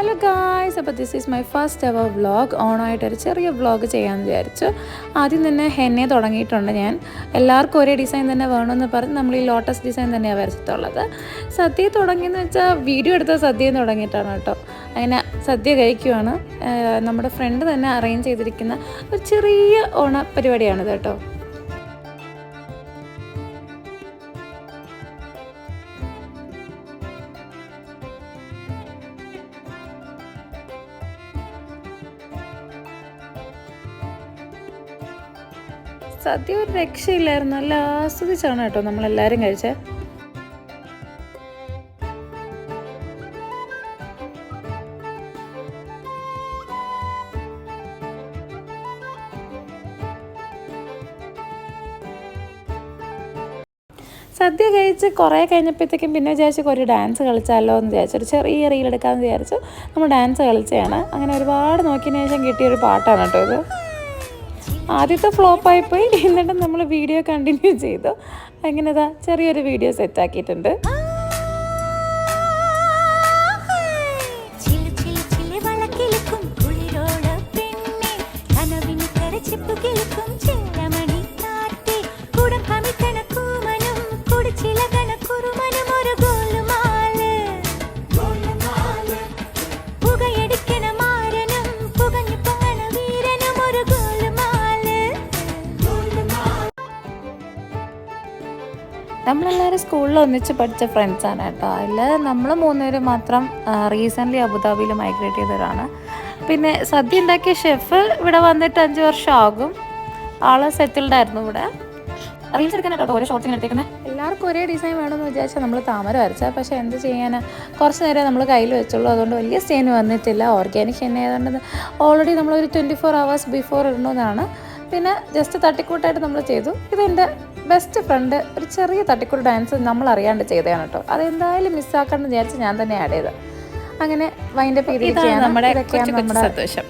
Hello guys, അപ്പോൾ this is my first ever vlog. ഓണമായിട്ടൊരു ചെറിയ വ്ളോഗ് ചെയ്യാമെന്ന് വിചാരിച്ചു. ആദ്യം തന്നെ ഹെന്നെ തുടങ്ങിയിട്ടുണ്ട് ഞാൻ. എല്ലാവർക്കും ഒരേ ഡിസൈൻ തന്നെ വേണമെന്ന് പറഞ്ഞ് നമ്മൾ ഈ ലോട്ടസ് ഡിസൈൻ തന്നെയാണ് വരച്ചിട്ടുള്ളത്. സദ്യ തുടങ്ങിയെന്ന് വെച്ചാൽ വീഡിയോ എടുത്ത സദ്യയും തുടങ്ങിയിട്ടാണ് കേട്ടോ. അങ്ങനെ സദ്യ കഴിക്കുവാണ്. നമ്മുടെ ഫ്രണ്ട് തന്നെ അറേഞ്ച് ചെയ്തിരിക്കുന്ന ഒരു ചെറിയ ഓണ പരിപാടിയാണിത് കേട്ടോ. സദ്യ ഒരു രക്ഷയില്ലായിരുന്നു, നല്ല ആസ്വദിച്ചാണ് കേട്ടോ നമ്മളെല്ലാവരും കഴിച്ചത്. സദ്യ കഴിച്ച് കുറേ കഴിഞ്ഞപ്പോഴത്തേക്കും പിന്നെ വിചാരിച്ചു ഒരു ഡാൻസ് കളിച്ചാലോ എന്ന് വിചാരിച്ചു. ഒരു ചെറിയ റീലെടുക്കാമെന്ന് വിചാരിച്ചു. നമ്മൾ ഡാൻസ് കളിച്ചതാണ്. അങ്ങനെ ഒരുപാട് നോക്കിയതിന് ശേഷം കിട്ടിയൊരു പാട്ടാണ് കേട്ടോ ഇത്. ആദ്യത്തെ ഫ്ലോപ്പായിപ്പോയി, എന്നിട്ട് നമ്മൾ വീഡിയോ കണ്ടിന്യൂ ചെയ്തു. അങ്ങനെതാ ചെറിയൊരു വീഡിയോ സെറ്റാക്കിയിട്ടുണ്ട്. നമ്മളെല്ലാവരും സ്കൂളിൽ ഒന്നിച്ച് പഠിച്ച ഫ്രണ്ട്സാണ് കേട്ടോ. അതിൽ നമ്മൾ മൂന്നുപേരും മാത്രം റീസെൻ്റ്ലി അബുദാബിയിൽ മൈഗ്രേറ്റ് ചെയ്തവരാണ്. പിന്നെ സദ്യ ഉണ്ടാക്കിയ ഷെഫ് ഇവിടെ വന്നിട്ട് 5 വർഷമാകും. ആൾ സെറ്റിൽഡ് ആയിരുന്നു ഇവിടെ. റീൽസ് എടുക്കാനായിട്ടോ ഓരോ ഷോർട്സിന് എടുത്തേക്കുന്നത്. എല്ലാവർക്കും ഒരേ ഡിസൈൻ വേണമെന്ന് വിചാരിച്ചാൽ നമ്മൾ താമര വരച്ചാൽ, പക്ഷേ എന്ത് ചെയ്യാൻ, കുറച്ച് നേരം നമ്മൾ കയ്യിൽ വെച്ചുള്ളൂ. അതുകൊണ്ട് വലിയ സ്റ്റെയിൻ വന്നിട്ടില്ല. ഓർഗാനിക് എണ്ണ ആയതുകൊണ്ട് ഓൾറെഡി നമ്മളൊരു 24 hours ബിഫോർ ഇടണമെന്നാണ്. പിന്നെ ജസ്റ്റ് തട്ടിക്കൂട്ടായിട്ട് നമ്മൾ ചെയ്തു. ഇതെൻ്റെ ബെസ്റ്റ് ഫ്രണ്ട് ഒരു ചെറിയ തട്ടിക്കൂട്ട് ഡാൻസ് നമ്മൾ അറിയാണ്ട് ചെയ്തതാണ് കേട്ടോ. അതെന്തായാലും മിസ്സാക്കാമെന്ന് വിചാരിച്ച് ഞാൻ തന്നെ ആഡ് ചെയ്ത്. അങ്ങനെ വൈൻഡപ്പ് ചെയ്തിരിക്കുകയാണ്. നമ്മുടെ സന്തോഷം.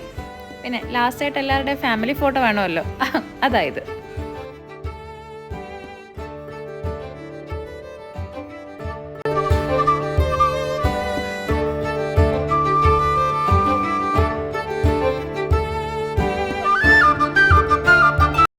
പിന്നെ ലാസ്റ്റായിട്ട് എല്ലാവരുടെയും ഫാമിലി ഫോട്ടോ വേണമല്ലോ, അതായത്